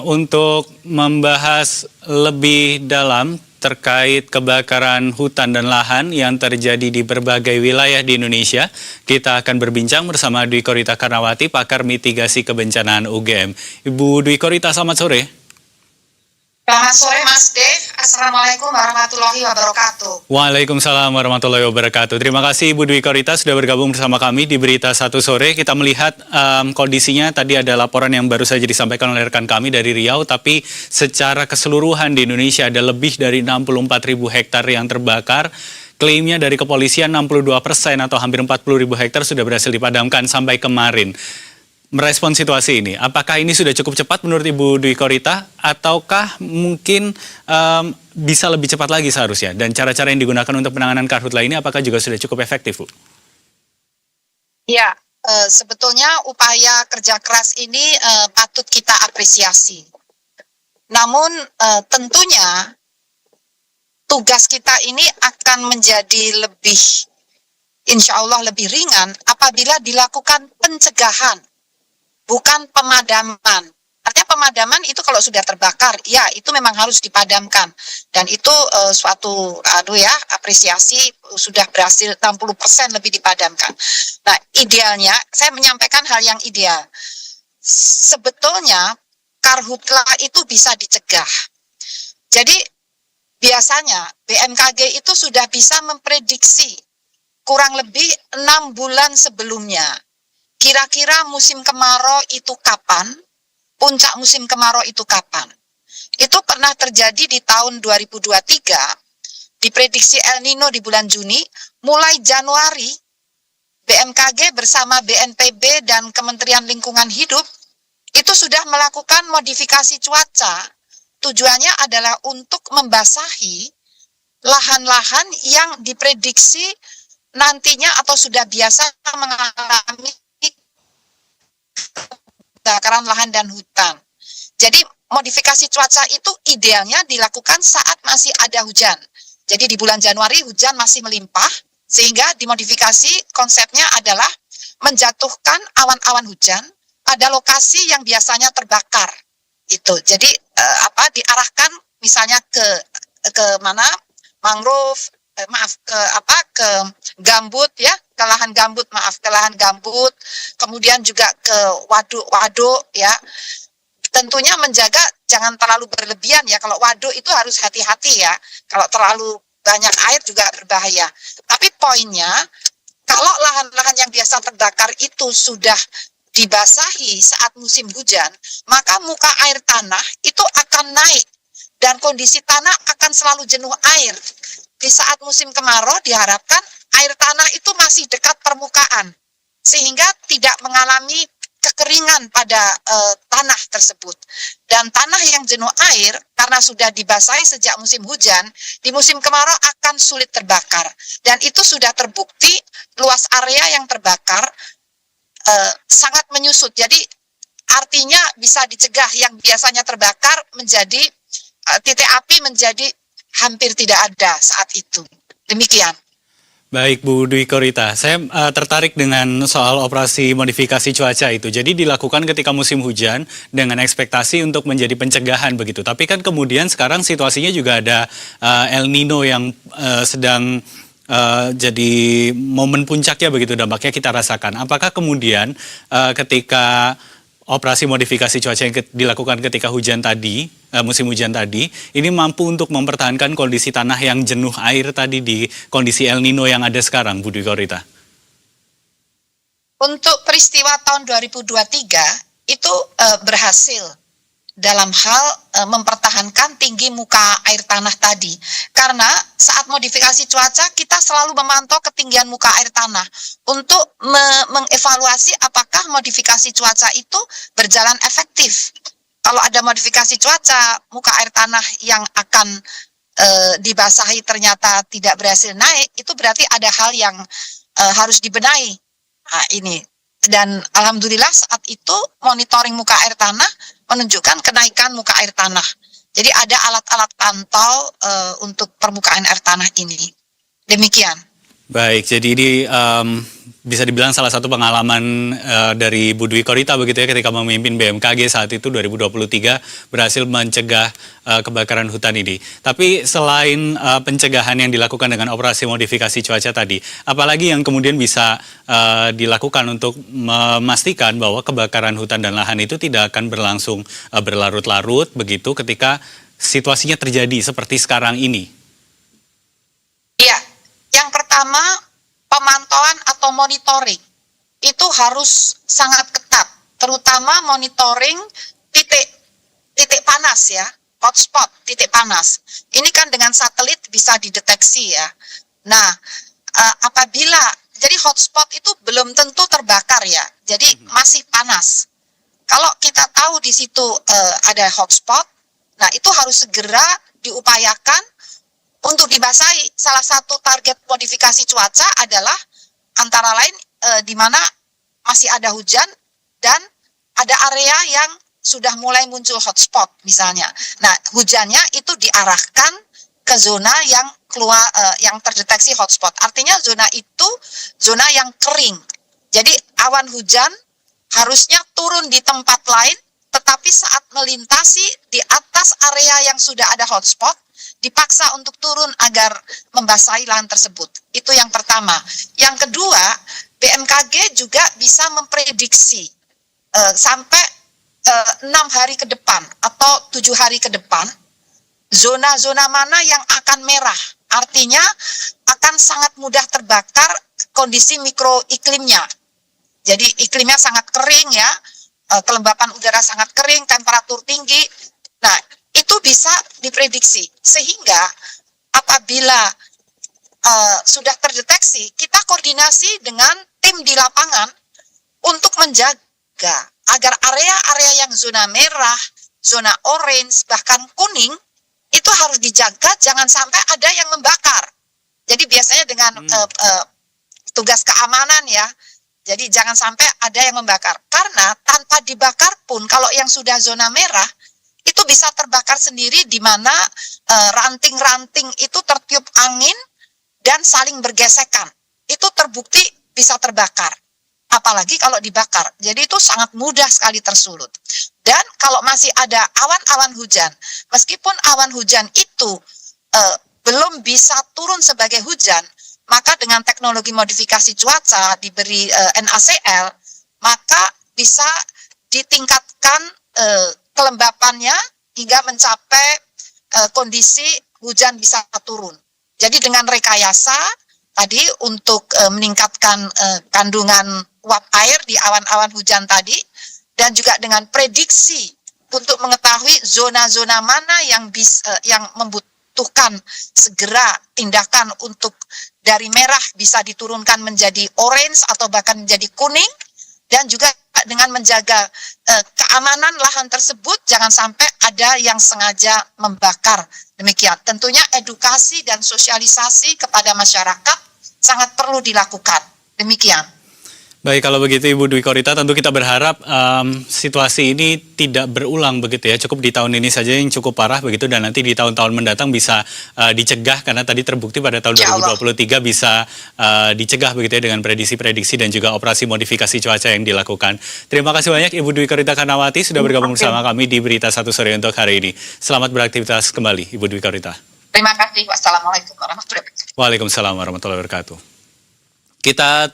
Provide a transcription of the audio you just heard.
Untuk membahas lebih dalam terkait kebakaran hutan dan lahan yang terjadi di berbagai wilayah di Indonesia, kita akan berbincang bersama Dwi Korita Karnawati, pakar mitigasi kebencanaan UGM. Ibu Dwi Korita, selamat sore. Selamat sore Mas Dev, Assalamualaikum warahmatullahi wabarakatuh. Waalaikumsalam warahmatullahi wabarakatuh. Terima kasih Ibu Dwi Korita sudah bergabung bersama kami di Berita Satu Sore. Kita melihat kondisinya, tadi ada laporan yang baru saja disampaikan oleh rekan kami dari Riau, tapi secara keseluruhan di Indonesia ada lebih dari 64.000 hektar yang terbakar. Klaimnya dari kepolisian 62% atau hampir 40.000 hektar sudah berhasil dipadamkan sampai kemarin. Merespon situasi ini, apakah ini sudah cukup cepat menurut Ibu Dwi Korita, ataukah mungkin bisa lebih cepat lagi seharusnya? Dan cara-cara yang digunakan untuk penanganan karhutla ini apakah juga sudah cukup efektif, Bu? Ya, sebetulnya upaya kerja keras ini patut kita apresiasi. Namun tentunya tugas kita ini akan menjadi lebih, insya Allah lebih ringan apabila dilakukan pencegahan, bukan pemadaman. Artinya pemadaman itu kalau sudah terbakar, ya itu memang harus dipadamkan. Dan itu suatu apresiasi sudah berhasil 60% lebih dipadamkan. Nah, idealnya saya menyampaikan hal yang ideal. Sebetulnya karhutla itu bisa dicegah. Jadi biasanya BMKG itu sudah bisa memprediksi kurang lebih 6 bulan sebelumnya. Kira-kira musim kemarau itu kapan? Puncak musim kemarau itu kapan? Itu pernah terjadi di tahun 2023, diprediksi El Nino di bulan Juni, mulai Januari, BMKG bersama BNPB dan Kementerian Lingkungan Hidup, itu sudah melakukan modifikasi cuaca. Tujuannya adalah untuk membasahi lahan-lahan yang diprediksi nantinya atau sudah biasa mengalami kebakaran lahan dan hutan. Jadi modifikasi cuaca itu idealnya dilakukan saat masih ada hujan. Jadi di bulan Januari hujan masih melimpah, sehingga dimodifikasi konsepnya adalah menjatuhkan awan-awan hujan pada lokasi yang biasanya terbakar. Itu. Jadi diarahkan misalnya ke mana? Mangrove, ke gambut ya, ke lahan gambut, kemudian juga ke waduk ya. Tentunya menjaga jangan terlalu berlebihan ya. Kalau waduk itu harus hati-hati ya. Kalau terlalu banyak air juga berbahaya. Tapi poinnya, kalau lahan-lahan yang biasa terbakar itu sudah dibasahi saat musim hujan, maka muka air tanah itu akan naik dan kondisi tanah akan selalu jenuh air. Di saat musim kemarau diharapkan air tanah itu masih dekat permukaan sehingga tidak mengalami kekeringan pada tanah tersebut. Dan tanah yang jenuh air karena sudah dibasahi sejak musim hujan, di musim kemarau akan sulit terbakar. Dan itu sudah terbukti luas area yang terbakar sangat menyusut. Jadi artinya bisa dicegah yang biasanya terbakar menjadi titik api menjadi hampir tidak ada saat itu. Demikian. Baik Bu Dwi Korita, saya tertarik dengan soal operasi modifikasi cuaca itu. Jadi dilakukan ketika musim hujan dengan ekspektasi untuk menjadi pencegahan begitu. Tapi kan kemudian sekarang situasinya juga ada El Nino yang sedang jadi momen puncaknya begitu, dampaknya kita rasakan. Apakah kemudian ketika operasi modifikasi cuaca yang dilakukan ketika hujan tadi, musim hujan tadi, ini mampu untuk mempertahankan kondisi tanah yang jenuh air tadi di kondisi El Nino yang ada sekarang, Bu Dwi Korita? Untuk peristiwa tahun 2023 itu berhasil dalam hal mempertahankan tinggi muka air tanah tadi. Karena saat modifikasi cuaca kita selalu memantau ketinggian muka air tanah untuk mengevaluasi apakah modifikasi cuaca itu berjalan efektif. Kalau ada modifikasi cuaca, muka air tanah yang akan dibasahi ternyata tidak berhasil naik, itu berarti ada hal yang harus dibenahi. Nah, ini. Dan alhamdulillah saat itu monitoring muka air tanah menunjukkan kenaikan muka air tanah. Jadi ada alat-alat pantau untuk permukaan air tanah ini. Demikian. Baik, jadi ini bisa dibilang salah satu pengalaman dari Bu Dwi Korita begitu ya ketika memimpin BMKG saat itu 2023 berhasil mencegah kebakaran hutan ini. Tapi selain pencegahan yang dilakukan dengan operasi modifikasi cuaca tadi, apalagi yang kemudian bisa dilakukan untuk memastikan bahwa kebakaran hutan dan lahan itu tidak akan berlangsung berlarut-larut begitu ketika situasinya terjadi seperti sekarang ini? Iya, yang pertama pemantauan atau monitoring itu harus sangat ketat, terutama monitoring titik panas ya, hotspot titik panas. Ini kan dengan satelit bisa dideteksi ya. Nah, apabila jadi hotspot itu belum tentu terbakar ya, jadi masih panas. Kalau kita tahu di situ ada hotspot, nah itu harus segera diupayakan untuk dibasahi. Salah satu target modifikasi cuaca adalah antara lain di mana masih ada hujan dan ada area yang sudah mulai muncul hotspot misalnya. Nah, hujannya itu diarahkan ke zona yang keluar yang terdeteksi hotspot. Artinya zona itu zona yang kering. Jadi awan hujan harusnya turun di tempat lain, tetapi saat melintasi di atas area yang sudah ada hotspot, dipaksa untuk turun agar membasahi lahan tersebut. Itu yang pertama. Yang kedua, BMKG juga bisa memprediksi sampai 6 hari ke depan atau 7 hari ke depan, zona-zona mana yang akan merah. Artinya akan sangat mudah terbakar kondisi mikroiklimnya. Jadi iklimnya sangat kering ya, kelembapan udara sangat kering, temperatur tinggi. Nah, itu bisa diprediksi sehingga apabila sudah terdeteksi, kita koordinasi dengan tim di lapangan untuk menjaga agar area-area yang zona merah, zona orange, bahkan kuning itu harus dijaga, jangan sampai ada yang membakar. Jadi biasanya dengan tugas keamanan ya, jadi jangan sampai ada yang membakar. Karena tanpa dibakar pun kalau yang sudah zona merah itu bisa terbakar sendiri, di mana ranting-ranting itu tertiup angin dan saling bergesekan. Itu terbukti bisa terbakar. Apalagi kalau dibakar. Jadi itu sangat mudah sekali tersulut. Dan kalau masih ada awan-awan hujan, meskipun awan hujan itu belum bisa turun sebagai hujan, maka dengan teknologi modifikasi cuaca diberi NaCl, maka bisa ditingkatkan kelembapannya hingga mencapai kondisi hujan bisa turun. Jadi dengan rekayasa tadi untuk meningkatkan kandungan uap air di awan-awan hujan tadi, dan juga dengan prediksi untuk mengetahui zona-zona mana yang membutuhkan segera tindakan untuk dari merah bisa diturunkan menjadi orange atau bahkan menjadi kuning, dan juga dengan menjaga keamanan lahan tersebut jangan sampai ada yang sengaja membakar. Demikian, tentunya edukasi dan sosialisasi kepada masyarakat sangat perlu dilakukan. Demikian. Baik, kalau begitu Ibu Dwi Korita, tentu kita berharap situasi ini tidak berulang begitu ya. Cukup di tahun ini saja yang cukup parah begitu, dan nanti di tahun-tahun mendatang bisa dicegah, karena tadi terbukti pada tahun 2023 bisa dicegah begitu ya dengan prediksi-prediksi dan juga operasi modifikasi cuaca yang dilakukan. Terima kasih banyak Ibu Dwi Korita Karnawati sudah bergabung bersama kami di Berita Satu Sore untuk hari ini. Selamat beraktivitas kembali Ibu Dwi Korita. Terima kasih. Wassalamualaikum warahmatullahi wabarakatuh. Waalaikumsalam warahmatullahi wabarakatuh. Kita terus